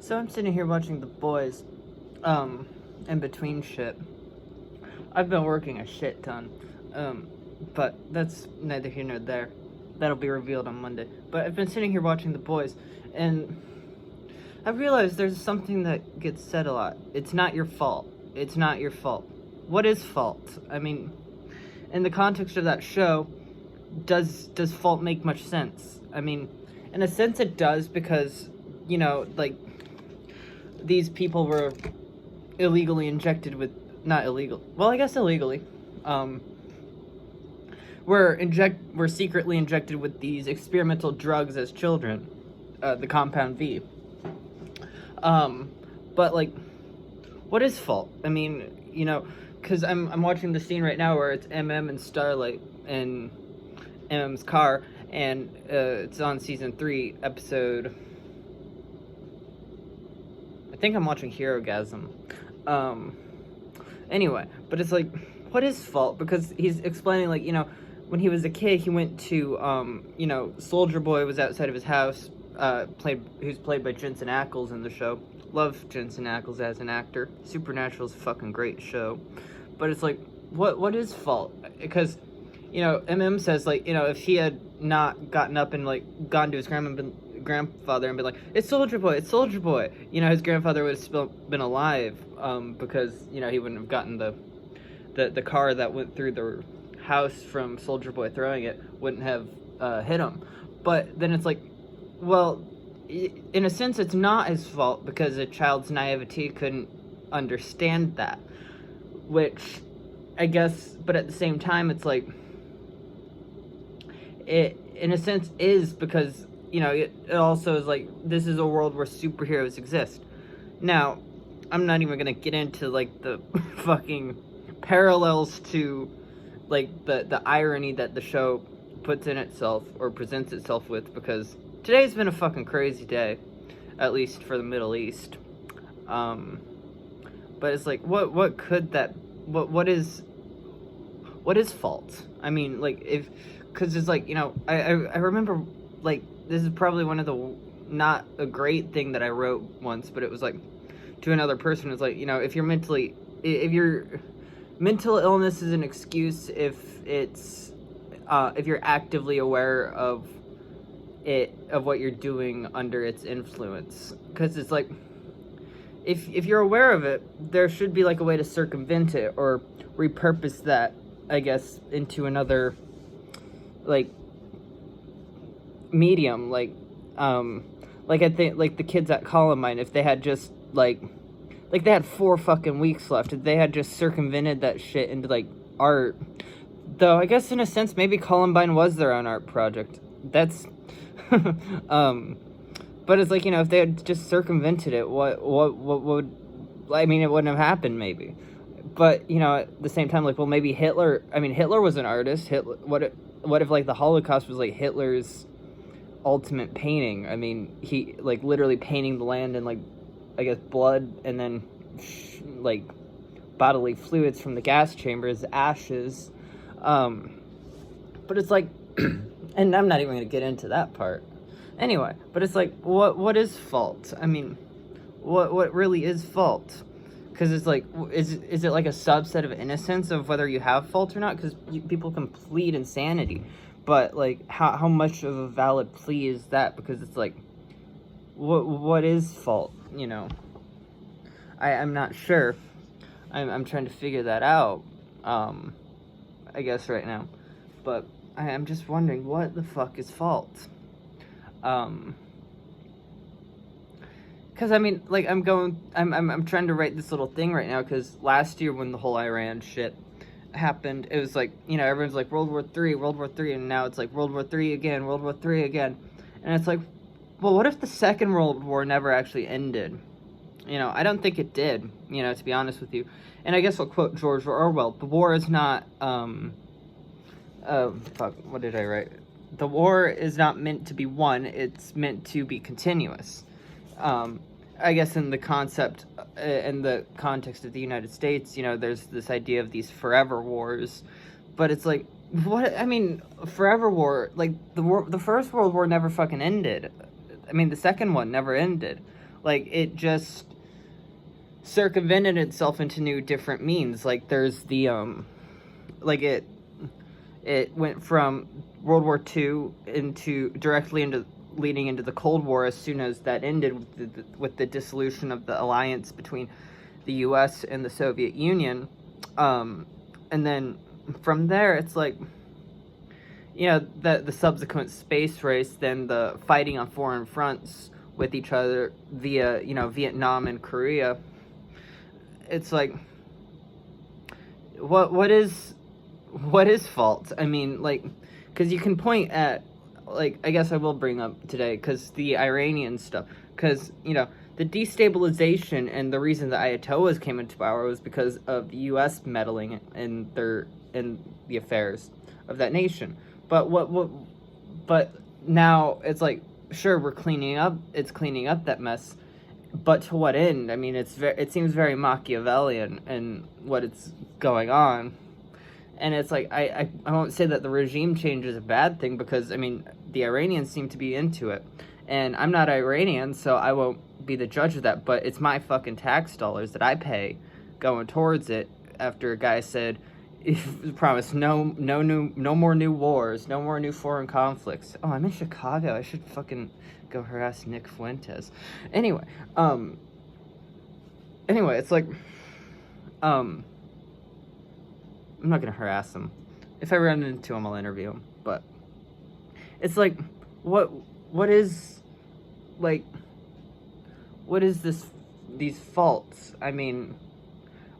So I'm sitting here watching The Boys, in between shit. I've been working a shit ton, but that's neither here nor there. That'll be revealed on Monday. But I've been sitting here watching The Boys, and I've realized there's something that gets said a lot. It's not your fault. It's not your fault. What is fault? I mean, in the context of that show, does fault make much sense? I mean, in a sense it does, because, you know, like, these people were illegally injected with, not illegal, well, I guess illegally, were secretly injected with these experimental drugs as children, the compound V. But, like, what is fault? I mean, you know, because I'm watching the scene right now where it's MM and Starlight in MM's car, and it's on season 3, episode, I think I'm watching Herogasm. Anyway, but it's like, what is fault? Because he's explaining, like, you know, when he was a kid, he went to, you know, Soldier Boy was outside of his house, who's played by Jensen Ackles in the show. Love Jensen Ackles as an actor. Supernatural's a fucking great show. But it's like, what is fault? Because, you know, MM says, like, you know, if he had not gotten up and, like, gone to his grandfather and been like, it's Soldier Boy, it's Soldier Boy, you know, his grandfather would have still been alive, because, you know, he wouldn't have gotten the car that went through the house from Soldier Boy throwing it, wouldn't have hit him. But then it's like, well, in a sense it's not his fault, because a child's naivety couldn't understand that, which I guess, but at the same time it's like, it in a sense is, because, you know, it also is like, this is a world where superheroes exist. Now, I'm not even gonna get into, like, the fucking parallels to, like, the irony that the show puts in itself, or presents itself with, because today's been a fucking crazy day, at least for the Middle East. But it's like, what could that, what is fault? I mean, like, because it's like, you know, I remember, like, this is probably one of the, not a great thing that I wrote once, but it was like, to another person, it's like, you know, if your mental illness is an excuse if you're actively aware of what you're doing under its influence. Because it's like, if you're aware of it, there should be, like, a way to circumvent it, or repurpose that, I guess, into another, like, medium, like I think, like, the kids at Columbine, if they had just, like they had 4 fucking weeks left, if they had just circumvented that shit into, like, art, though I guess in a sense maybe Columbine was their own art project, that's but it's like, you know, if they had just circumvented it, what would, I mean, it wouldn't have happened, maybe. But, you know, at the same time, like, well, maybe Hitler was an artist. What if, like, the Holocaust was, like, Hitler's ultimate painting? I mean, he, like, literally painting the land in, like, I guess, blood, and then, like, bodily fluids from the gas chambers, ashes. But it's like, and I'm not even going to get into that part. Anyway, but it's like, what is fault? I mean, what really is fault? Because it's like, is it like a subset of innocence of whether you have fault or not? Because people can plead insanity, but, like, how much of a valid plea is that? Because it's like, what is fault? You know, I'm not sure. I'm trying to figure that out. I guess right now, but I'm just wondering, what the fuck is fault? Because, I mean, like, I'm trying to write this little thing right now, because last year when the whole Iran shit happened, it was like, you know, everyone's like, World War III, and now it's like, World War III again, and it's like, well, what if the Second World War never actually ended? You know, I don't think it did, you know, to be honest with you. And I guess I'll quote George Orwell, the war is not, what did I write? The war is not meant to be won, it's meant to be continuous. I guess in the context of the United States, you know, there's this idea of these forever wars, but it's like, what, I mean, forever war, like, the First World War never fucking ended. I mean, the second one never ended. Like, it just circumvented itself into new different means. Like, there's the like it went from World War II directly into leading into the Cold War as soon as that ended with the dissolution of the alliance between the U.S. and the Soviet Union. And then from there, it's like, the subsequent space race, then the fighting on foreign fronts with each other via, Vietnam and Korea. It's like, what is fault? I mean, like, because you can point at, like, I guess I will bring up today, because the Iranian stuff, because, the destabilization and the reason the Ayatollahs came into power was because of the U.S. meddling in the affairs of that nation. But but now it's like, sure, it's cleaning up that mess, but to what end? I mean, it seems very Machiavellian in what it's going on. And it's like, I won't say that the regime change is a bad thing, because, I mean, the Iranians seem to be into it. And I'm not Iranian, so I won't be the judge of that, but it's my fucking tax dollars that I pay going towards it, after a guy said, promise no more new wars, no more new foreign conflicts. Oh, I'm in Chicago. I should fucking go harass Nick Fuentes. Anyway, it's like, I'm not gonna harass him. If I run into him, I'll interview him. But it's like, what is these faults? I mean,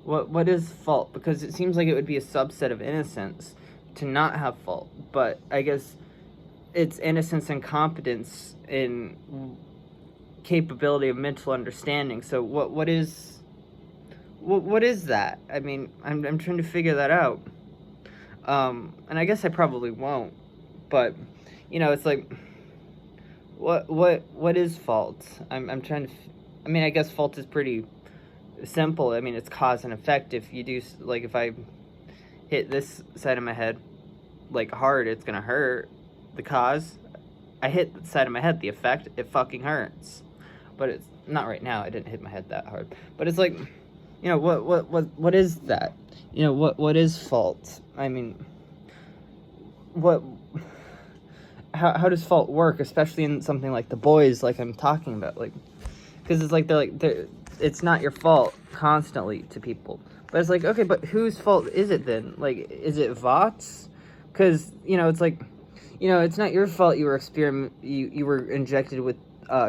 what is fault? Because it seems like it would be a subset of innocence to not have fault. But I guess it's innocence and competence in capability of mental understanding. So what is that? I mean, I'm trying to figure that out. And I guess I probably won't. But it's like, what is fault? I'm trying to. I mean, I guess fault is pretty simple. I mean, it's cause and effect. If you do, like, if I hit this side of my head, like, hard, it's gonna hurt. The cause, I hit the side of my head. The effect, it fucking hurts. But it's not right now. I didn't hit my head that hard. But it's like, what is that? What is fault? I mean, how does fault work, especially in something like The Boys, like I'm talking about, like, because it's like it's not your fault constantly to people, but it's like, okay, but whose fault is it then? Like, is it Vought's? Because it's like, it's not your fault you were injected with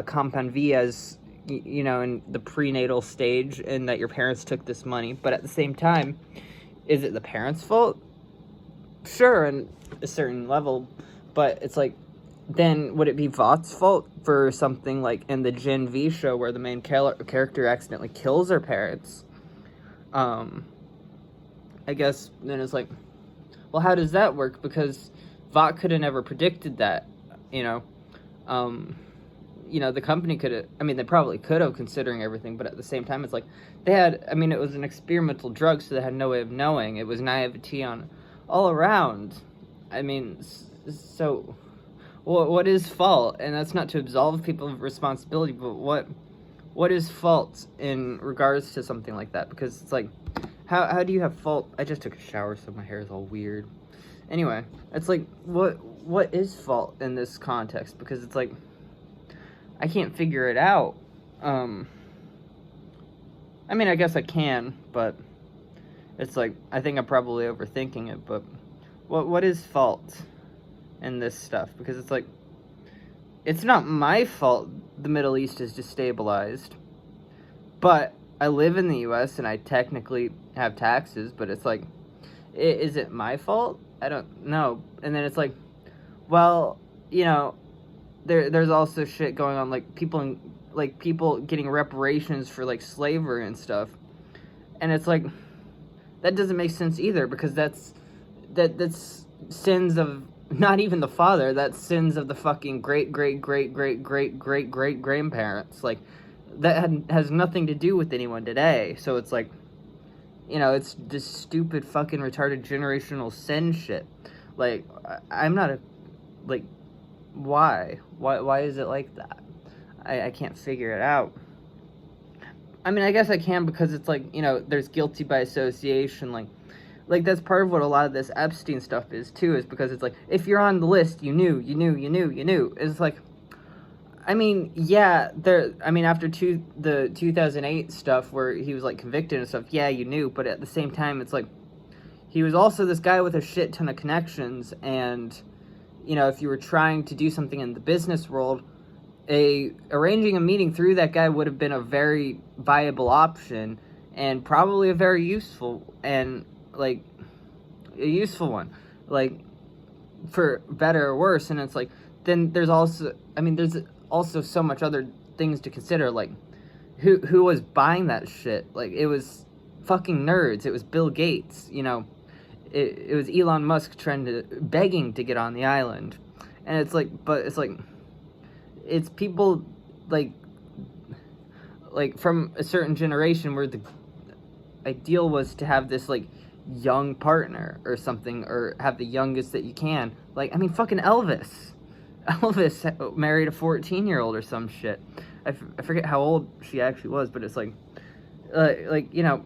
compound V as in the prenatal stage, and that your parents took this money. But at the same time, is it the parents' fault? Sure, in a certain level. But it's like, then would it be Vought's fault for something like in the Gen V show, where the main character accidentally kills her parents? I guess then it's like, well, how does that work? Because Vought could have never predicted that, the company could have, I mean, they probably could have, considering everything, but at the same time, it's like, it was an experimental drug, so they had no way of knowing. It was naivety on all around. I mean, so what is fault? And that's not to absolve people of responsibility, but what is fault in regards to something like that? Because it's like, how do you have fault? I just took a shower, so my hair is all weird. Anyway, it's like, what is fault in this context? Because it's like, I can't figure it out. I mean, I guess I can, but it's like, I think I'm probably overthinking it, but what is fault in this stuff? Because it's like, it's not my fault the Middle East is destabilized, but I live in the U.S. and I technically have taxes, but it's like, is it my fault? I don't know. And then it's like, well, there's also shit going on, like people getting reparations for, like, slavery and stuff, and it's like, that doesn't make sense either, because that's sins of not even the father, that's sins of the fucking great grandparents. Like, that has nothing to do with anyone today. So it's like, it's this stupid fucking retarded generational sin shit. Like, I'm not why is it like that? I can't figure it out. I mean, I guess I can, because it's like, you know, there's guilty by association, like that's part of what a lot of this Epstein stuff is too, is because it's like, if you're on the list, you knew. It's like, I mean, yeah, after the 2008 stuff where he was, like, convicted and stuff, yeah, you knew, but at the same time, it's like, he was also this guy with a shit ton of connections, and, you know, if you were trying to do something in the business world, arranging a meeting through that guy would have been a very viable option, and probably a very useful, and, like, a useful one, like, for better or worse. And it's like, then there's also so much other things to consider, like, who was buying that shit? Like, it was fucking nerds. It was Bill Gates, you know. It was Elon Musk begging to get on the island. And it's like, but it's like, it's people, like from a certain generation where the ideal was to have this, like, young partner or something, or have the youngest that you can. Like, I mean, fucking Elvis married a 14-year-old or some shit. I forget how old she actually was, but it's like, you know,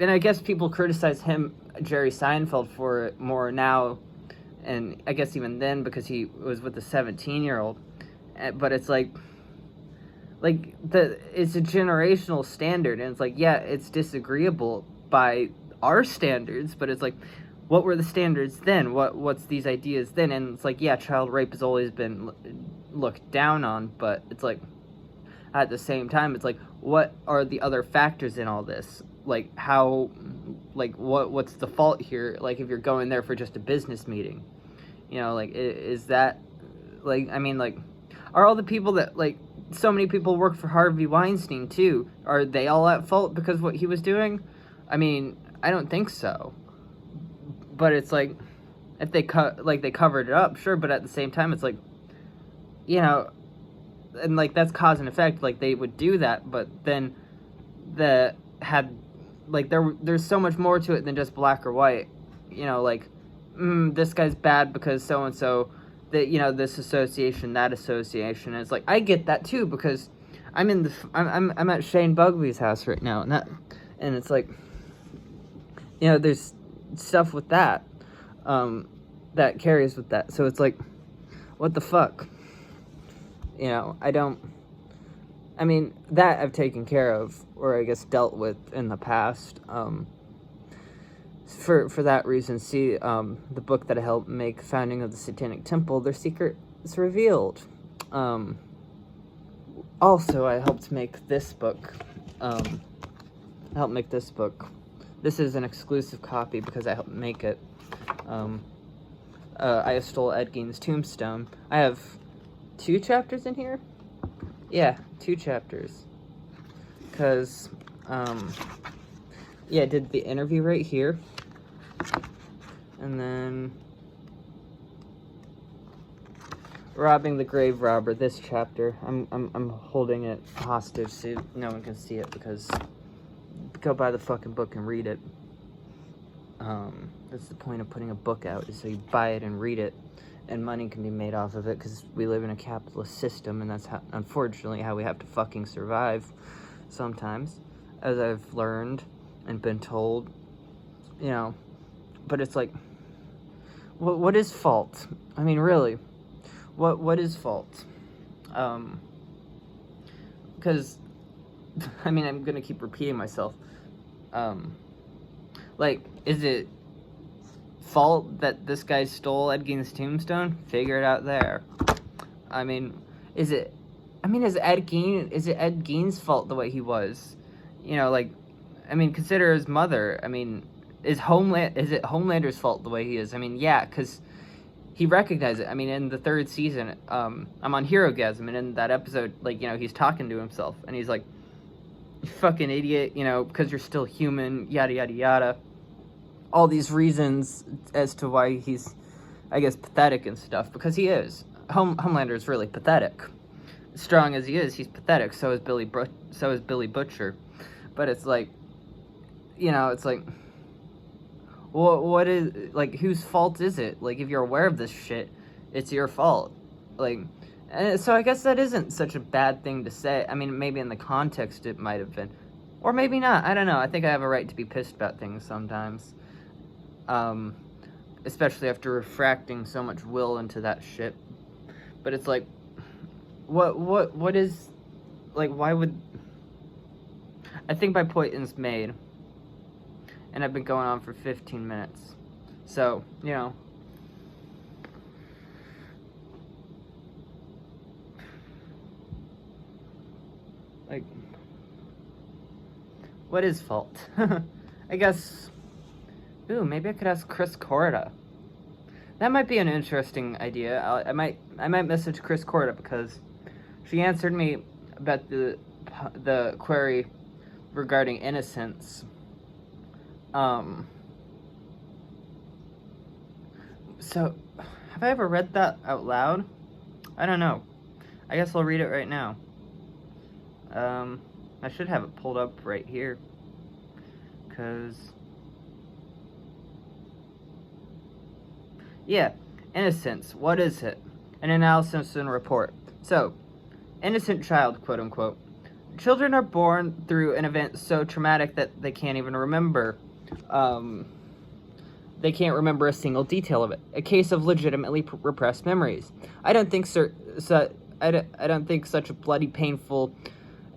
and I guess people criticize Jerry Seinfeld, for it more now, and I guess even then, because he was with a 17-year-old, but it's like it's a generational standard, and it's like, yeah, it's disagreeable by our standards, but it's like, what were the standards then? What's these ideas then? And it's like, yeah, child rape has always been looked down on, but it's like, at the same time, it's like, what are the other factors in all this? Like, how, like, what's the fault here? Like, if you're going there for just a business meeting, you know, like, is that, like, I mean, like, are all the people that, like, so many people work for Harvey Weinstein too, are they all at fault because of what he was doing? I mean, I don't think so. But it's like, if they covered it up, sure, but at the same time, it's like, you know, and, like, that's cause and effect, like, they would do that, but then there's so much more to it than just black or white, you know, like, this guy's bad because so-and-so, that, you know, this association, that association, and it's like, I get that too, because I'm at Shane Bugby's house right now, and it's like, you know, there's stuff with that, that carries with that, so it's like, what the fuck, you know, I mean, that I've taken care of, or I guess dealt with in the past, for that reason, see, the book that I helped make, Founding of the Satanic Temple, Their Secret is Revealed. Also, I helped make this book, This is an exclusive copy because I helped make it. I stole Ed Gein's tombstone. I have 2 chapters in here? Yeah, 2 chapters. Because, yeah, I did the interview right here. And then robbing the grave robber, this chapter. I'm holding it hostage so no one can see it, because go buy the fucking book and read it. That's the point of putting a book out, is so you buy it and read it, and money can be made off of it, because we live in a capitalist system, and that's unfortunately how we have to fucking survive sometimes, as I've learned and been told, you know. But it's like, what is fault? I mean, really, what is fault? Because, I mean, I'm gonna keep repeating myself. Like, is it fault that this guy stole Ed Gein's tombstone? Figure it out there. I mean, is it Ed Gein's fault the way he was? You know, like, I mean, consider his mother. I mean, is it Homelander's fault the way he is? I mean, yeah, because he recognized it. I mean, in the 3rd season, I'm on HeroGasm, and in that episode, like, you know, he's talking to himself, and he's like, you fucking idiot, you know, because you're still human, yada, yada, yada. All these reasons as to why he's, I guess, pathetic and stuff, because he is. Homelander is really pathetic. Strong as he is, he's pathetic. So is Billy Butcher. But it's like, you know, it's like, what is, like, whose fault is it? Like, if you're aware of this shit, it's your fault. Like, and so I guess that isn't such a bad thing to say. I mean, maybe in the context it might have been, Or maybe not. I don't know. I think I have a right to be pissed about things sometimes. Especially after refracting so much will into that shit. But it's like, what is, like, why would... I think my point is made. And I've been going on for 15 minutes. So, you know. Like, what is fault? I guess, ooh, maybe I could ask Chris Korda. That might be an interesting idea. I might message Chris Korda because she answered me about the query regarding Innocence. So, have I ever read that out loud? I don't know. I guess I'll read it right now. I should have it pulled up right here. 'Cause... yeah, Innocence, what is it? An analysis and report. So, innocent child, quote-unquote. Children are born through an event so traumatic that they can't even remember. They can't remember a single detail of it. A case of legitimately repressed memories. I don't think such a bloody, painful,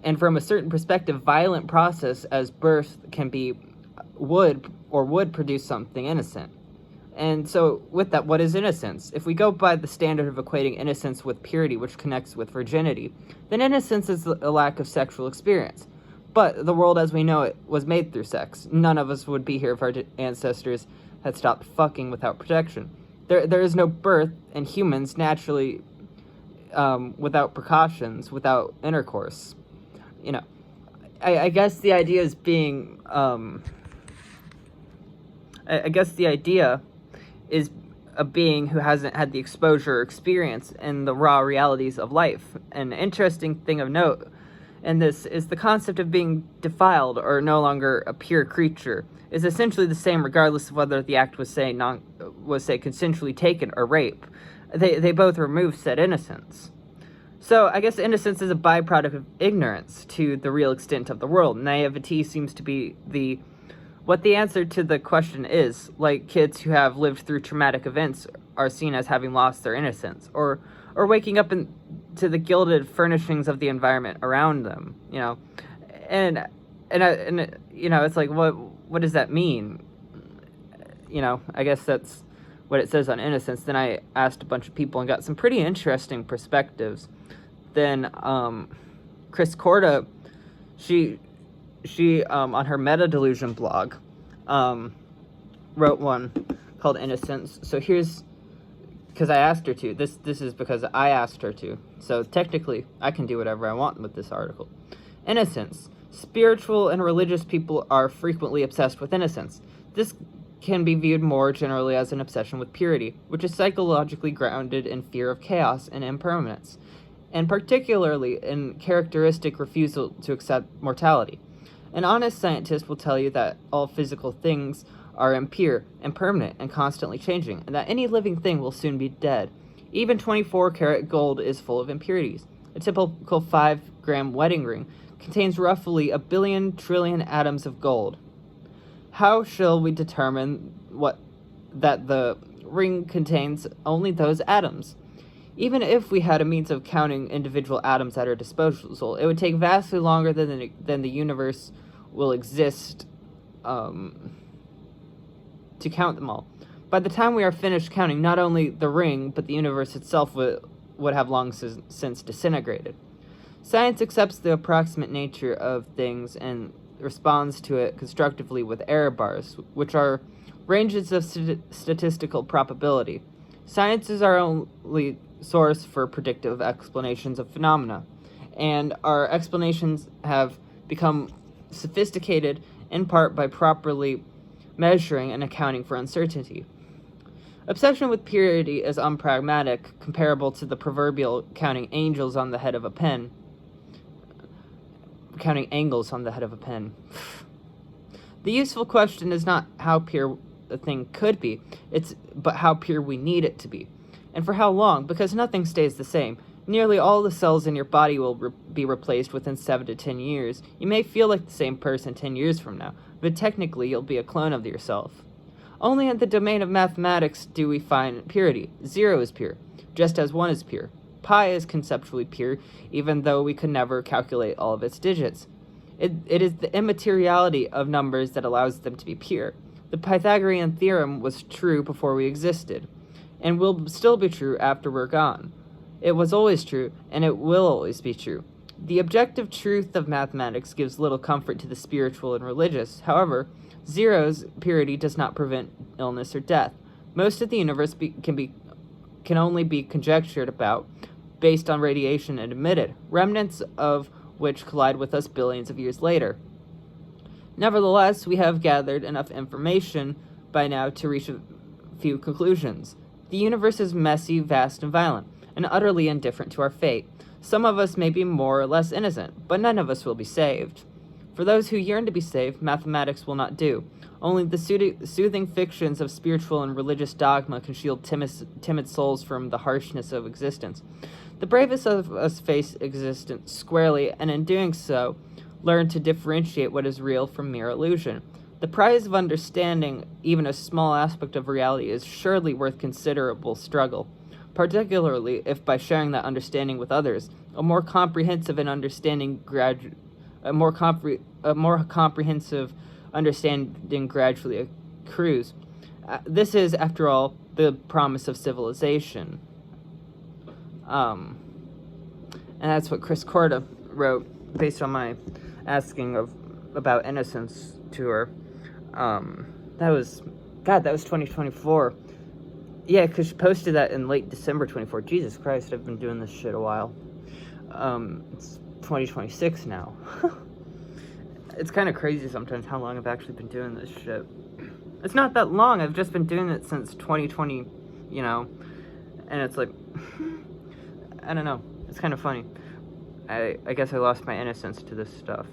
and from a certain perspective, violent process as birth would produce something innocent. And so, with that, what is innocence? If we go by the standard of equating innocence with purity, which connects with virginity, then innocence is a lack of sexual experience. But the world as we know it was made through sex. None of us would be here if our ancestors had stopped fucking without protection. There is no birth, and humans naturally, without precautions, without intercourse. You know, I guess the idea is being, I guess the idea is a being who hasn't had the exposure or experience in the raw realities of life. An interesting thing of note in this is the concept of being defiled or no longer a pure creature is essentially the same regardless of whether the act was say consensually taken or rape. They both remove said innocence. So I guess innocence is a byproduct of ignorance to the real extent of the world. Naivety seems to be what the answer to the question is, like kids who have lived through traumatic events are seen as having lost their innocence, or waking up to the gilded furnishings of the environment around them, you know, and you know, it's like, what does that mean? You know, I guess that's what it says on Innocence. Then I asked a bunch of people and got some pretty interesting perspectives. Then Chris Korda, she on her Meta Delusion blog, wrote one called Innocence. So here's, because I asked her to. This is because I asked her to. So technically, I can do whatever I want with this article. Innocence. Spiritual and religious people are frequently obsessed with innocence. This can be viewed more generally as an obsession with purity, which is psychologically grounded in fear of chaos and impermanence, and particularly in characteristic refusal to accept mortality. An honest scientist will tell you that all physical things are impure, impermanent, and constantly changing, and that any living thing will soon be dead. Even 24-karat gold is full of impurities. A typical 5-gram wedding ring contains roughly 1 billion trillion atoms of gold. How shall we determine that the ring contains only those atoms? Even if we had a means of counting individual atoms at our disposal, it would take vastly longer than the universe will exist to count them all. By the time we are finished counting, not only the ring, but the universe itself would have long since disintegrated. Science accepts the approximate nature of things and responds to it constructively with error bars, which are ranges of statistical probability. Science is our only source for predictive explanations of phenomena, and our explanations have become sophisticated in part by properly measuring and accounting for uncertainty. Obsession with purity is unpragmatic, comparable to the proverbial counting angels on the head of a pen. Counting angles on the head of a pen. The useful question is not how pure a thing could be, but how pure we need it to be. And for how long, because nothing stays the same. Nearly all the cells in your body will be replaced within 7 to 10 years. You may feel like the same person 10 years from now, but technically you'll be a clone of yourself. Only in the domain of mathematics do we find purity. 0 is pure, just as 1 is pure. Pi is conceptually pure, even though we could never calculate all of its digits. It is the immateriality of numbers that allows them to be pure. The Pythagorean theorem was true before we existed, and will still be true after we're gone. It was always true, and it will always be true. The objective truth of mathematics gives little comfort to the spiritual and religious. However, 0's purity does not prevent illness or death. Most of the universe can only be conjectured about based on radiation emitted, remnants of which collide with us billions of years later. Nevertheless, we have gathered enough information by now to reach a few conclusions. The universe is messy, vast, and violent, and utterly indifferent to our fate. Some of us may be more or less innocent, but none of us will be saved. For those who yearn to be saved, mathematics will not do. Only the soothing fictions of spiritual and religious dogma can shield timid souls from the harshness of existence. The bravest of us face existence squarely, and in doing so, learn to differentiate what is real from mere illusion. The prize of understanding even a small aspect of reality is surely worth considerable struggle, particularly if by sharing that understanding with others, a more comprehensive understanding gradually accrues. This is, after all, the promise of civilization. And that's what Chris Korda wrote based on my asking about Innocence to her. That was 2024. Yeah, because she posted that in late December 24. Jesus Christ, I've been doing this shit a while. It's 2026 now. It's kind of crazy sometimes how long I've actually been doing this shit. It's not that long. I've just been doing it since 2020, and it's like, I don't know. It's kind of funny. I guess I lost my innocence to this stuff.